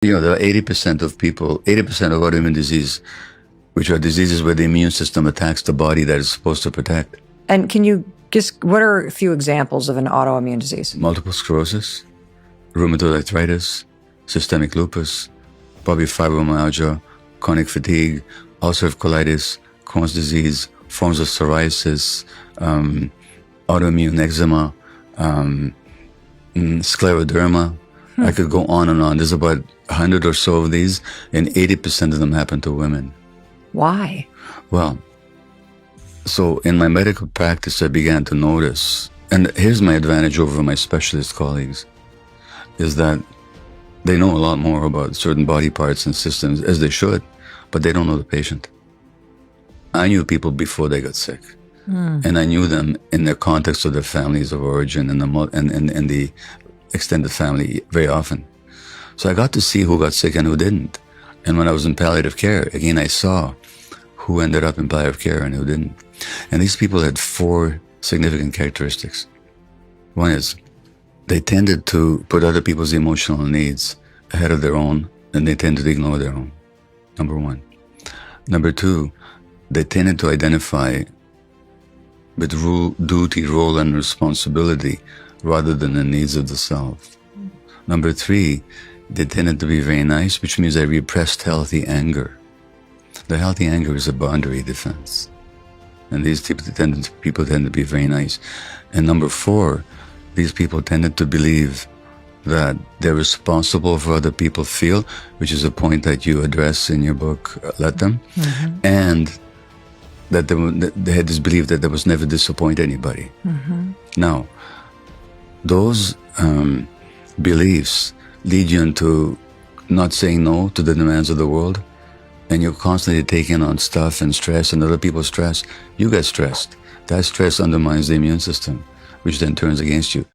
There are 80% of people, 80% of autoimmune disease, which are diseases where the immune system attacks the body that it's supposed to protect. And can you what are a few examples of an autoimmune disease? Multiple sclerosis, rheumatoid arthritis, systemic lupus, probably fibromyalgia, chronic fatigue, ulcerative colitis, Crohn's disease, forms of psoriasis, autoimmune eczema, scleroderma. I could go on and on. There's about 100 or so of these, and 80% of them happen to women. Why? Well, so in my medical practice, I began to notice, and here's my advantage over my specialist colleagues, is that they know a lot more about certain body parts and systems, as they should, but they don't know the patient. I knew people before they got sick, and I knew them in the context of their families of origin and the extended family very often. So I got to see who got sick and who didn't. And when I was in palliative care, again, I saw who ended up in palliative care and who didn't. And these people had 4 significant characteristics. One is they tended to put other people's emotional needs ahead of their own, and they tended to ignore their own. Number 1. Number 2, they tended to identify with duty, role, and responsibility rather than the needs of the self. Number 3, they tended to be very nice, which means they repressed healthy anger. The healthy anger is a boundary defense. And these people tend to be very nice. And number 4, these people tended to believe that they're responsible for other people feel, which is a point that you address in your book, Let Them, and that they had this belief that they must never disappoint anybody. Now, those beliefs lead you into not saying no to the demands of the world, and you're constantly taking on stuff and stress and other people's stress. You get stressed. That stress undermines the immune system, which then turns against you.